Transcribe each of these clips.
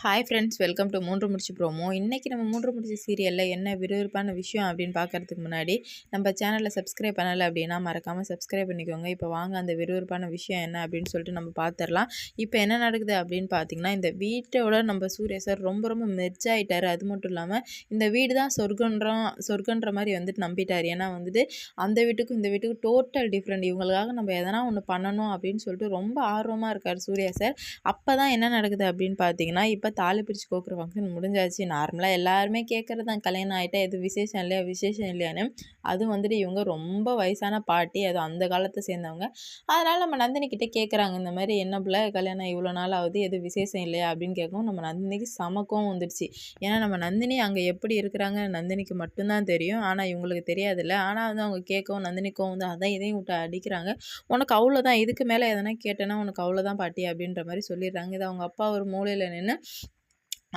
Hi friends, welcome to மூன்று முடிச்சு promo. இன்றைக்கி நம்ம மூன்று முடிச்சு சீரியலில் என்ன விறுவிறுப்பான விஷயம் அப்படின்னு பார்க்குறதுக்கு முன்னாடி நம்ம சேனலில் சப்ஸ்கிரைப் பண்ணலை அப்படின்னா மறக்காமல் சப்ஸ்கிரைப் பண்ணிக்கோங்க. இப்போ வாங்க அந்த விறுவிறுப்பான விஷயம் என்ன அப்படின்னு சொல்லிட்டு நம்ம பார்த்துடலாம். இப்போ என்ன நடக்குது அப்படின்னு பார்த்தீங்கன்னா, இந்த வீட்டோட நம்ம சூர்யா சார் ரொம்ப ரொம்ப மெர்ஜ் ஆகிட்டார். அது மட்டும் இல்லாமல் இந்த வீடு தான் சொர்க்கன்ற மாதிரி வந்துட்டு நம்பிட்டார். ஏன்னா வந்துட்டு அந்த வீட்டுக்கும் இந்த வீட்டுக்கும் டோட்டல் டிஃப்ரெண்ட். இவங்களுக்காக நம்ம எதனா ஒன்று பண்ணணும் அப்படின்னு சொல்லிட்டு ரொம்ப ஆர்வமாக இருக்கார் சூர்யா சார். அப்போ தான் என்ன நடக்குது அப்படின்னு பார்த்தீங்கன்னா, இப்போ தாலி பிரித்து கோக்குற ஃபங்க்ஷன் முடிஞ்சாச்சு. நார்மலாக எல்லாருமே கேட்குறது தான், கல்யாணம் ஆகிட்டா எது விசேஷம் இல்லையான்னு. அதுவும் வந்துட்டு இவங்க ரொம்ப வயசான பாட்டி, அதுவும் அந்த காலத்தை சேர்ந்தவங்க. அதனால் நம்ம நந்தினி கிட்டே கேட்குறாங்க, இந்த மாதிரி என்ன பிள்ளை கல்யாணம் இவ்வளோ நாள் ஆகுது, எது விசேஷம் இல்லையா அப்படின்னு கேட்கவும் நம்ம நந்தினிக்கு சமக்கம் வந்துடுச்சு. ஏன்னா நம்ம நந்தினி அங்கே எப்படி இருக்கிறாங்க நந்தினிக்கு மட்டும்தான் தெரியும், ஆனால் இவங்களுக்கு தெரியாதுல்ல. ஆனால் வந்து அவங்க கேட்கவும் நந்தினிக்கும் வந்து அதான் இதையும் விட்டு அடிக்கிறாங்க. உனக்கு அவ்வளோதான், இதுக்கு மேலே எதனா கேட்டேன்னா உனக்கு அவ்வளோதான் பாட்டி அப்படின்ற மாதிரி சொல்லிடுறாங்க. இது அவங்க அப்பா ஒரு மூலையில் நின்று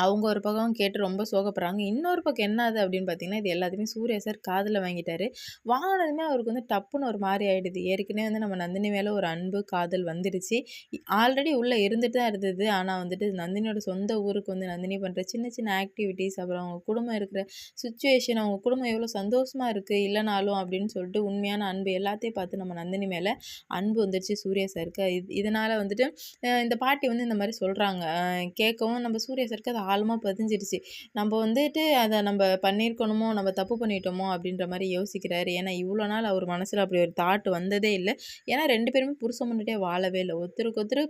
அவங்க ஒரு பக்கம் கேட்டு ரொம்ப சோகப்படுறாங்க. இன்னொரு பக்கம் என்ன ஆகுது அப்படின்னு பார்த்தீங்கன்னா, இது எல்லாத்தையுமே சூர்யா சார் காதில் வாங்கிட்டாரு. வாங்கினதுமே அவருக்கு வந்து டப்புன்னு ஒரு மாதிரி ஆகிடுது. ஏற்கனவே வந்து நம்ம நந்தினி மேலே ஒரு அன்பு காதல் வந்துடுச்சு. ஆல்ரெடி உள்ளே இருந்துட்டு தான் இருந்தது. ஆனால் வந்துட்டு நந்தினியோட சொந்த ஊருக்கு வந்து நந்தினி பண்ணுற சின்ன சின்ன ஆக்டிவிட்டீஸ், அப்புறம் அவங்க குடும்பம் இருக்கிற சுச்சுவேஷன், அவங்க குடும்பம் எவ்வளோ சந்தோஷமாக இருக்குது இல்லைனாலும் அப்படின்னு சொல்லிட்டு உண்மையான அன்பு எல்லாத்தையும் பார்த்து நம்ம நந்தினி மேலே அன்பு வந்துடுச்சு சூர்யா சாருக்கு. இதனால் வந்துட்டு இந்த பாட்டி வந்து இந்த மாதிரி சொல்கிறாங்க. கேட்கவும் நம்ம சூர்யா சாருக்கு அது ஆழமாக பதிஞ்சிடுச்சு. நம்ம வந்துட்டு அதை நம்ம பண்ணியிருக்கணுமோ, நம்ம தப்பு பண்ணிட்டோமோ அப்படின்ற மாதிரி யோசிக்கிறாரு. ஏன்னா இவ்வளோ நாள் அவர் மனசில் அப்படி ஒரு தாட் வந்ததே இல்லை. ஏன்னா 2 பேருமே புருஷன் முன்னாடியே வாழவே இல்லை. ஒருத்தருக்கு ஒருத்தர்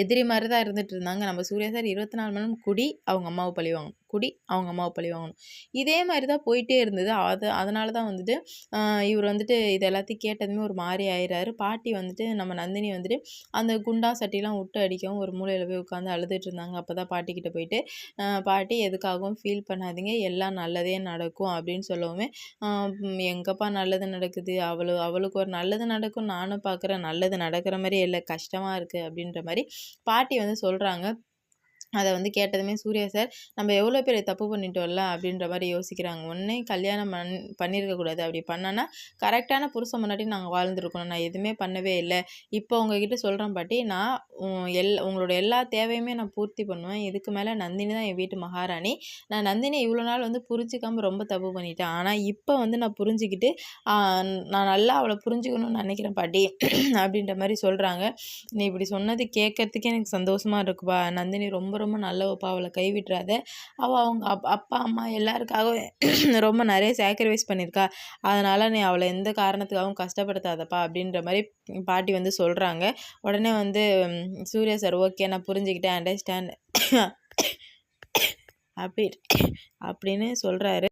எதிரி மாதிரி தான் இருந்துட்டு இருந்தாங்க. நம்ம சூர்யா சார் 24 மணி நேரம் குடி, அவங்க அம்மாவை பழி வாங்கணும், குடி, அவங்க அம்மாவை பழி வாங்கணும். இதே மாதிரி தான் போயிட்டே இருந்தது. அதனால தான் வந்துட்டு இவர் வந்துட்டு இது எல்லாத்தையும் கேட்டதுமே ஒரு மாதிரி ஆயிடுறாரு. பாட்டி வந்துட்டு நம்ம நந்தினி வந்துட்டு அந்த குண்டா சட்டிலாம் விட்டு அடிக்கவும் ஒரு மூலையில் போய் உட்காந்து அழுதுட்டு இருந்தாங்க. அப்போ தான் பாட்டிக்கிட்ட போயிட்டு பாட்டி எதுக்காகவும் ஃபீல் பண்ணாதீங்க, எல்லாம் நல்லதே நடக்கும் அப்படின்னு சொல்லவுமே, எங்கப்பா நல்லது நடக்குது, அவளுக்கு ஒரு நல்லது நடக்கும் நானும் பார்க்குறேன், நல்லது நடக்கிற மாதிரியே இல்லை, கஷ்டமாக இருக்குது அப்படின்ற மாதிரி பாட்டி வந்து சொல்கிறாங்க. அதை வந்து கேட்டதுமே சூர்யா சார் நம்ம எவ்வளோ பெரிய தப்பு பண்ணிட்டோம்ல அப்படின்ற மாதிரி யோசிக்கிறாங்க. ஒன்றே கல்யாணம் பண்ணியிருக்கக்கூடாது, அப்படி பண்ணனா கரெக்டான புருஷன் முன்னாடி நாங்கள் வாழ்ந்துருக்கணும், நான் எதுவுமே பண்ணவே இல்லை. இப்போ உங்ககிட்ட சொல்கிறேன் பாட்டி, நான் உங்களோட எல்லா தேவையுமே நான் பூர்த்தி பண்ணுவேன். இதுக்கு மேலே நந்தினி தான் என் வீட்டு மகாராணி. நான் நந்தினி இவ்வளோ நாள் வந்து புரிஞ்சிக்காமல் ரொம்ப தப்பு பண்ணிட்டேன். ஆனால் இப்போ வந்து நான் புரிஞ்சுக்கிட்டு நான் நல்லா அவளை புரிஞ்சுக்கணும்னு நினைக்கிறேன் பாட்டி அப்படின்ற மாதிரி சொல்கிறாங்க. நீ இப்படி சொன்னது கேட்கறதுக்கே எனக்கு சந்தோஷமாக இருக்குப்பா. நந்தினி ரொம்ப ரொம்ப நல்லவப்பா, அவளை கைவிட்டுறாத. அவங்க அப்பா அம்மா எல்லாருக்காகவும் ரொம்ப நிறைய சாக்ரிஃபைஸ் பண்ணியிருக்கா. அதனால் நீ அவளை எந்த காரணத்துக்காகவும் கஷ்டப்படுத்தாதப்பா அப்படின்ற மாதிரி பாட்டி வந்து சொல்கிறாங்க. உடனே வந்து சூர்யா சார் ஓகே நான் புரிஞ்சுக்கிட்டேன், அண்டர்ஸ்டாண்ட் அப்படின்னு சொல்கிறாரு.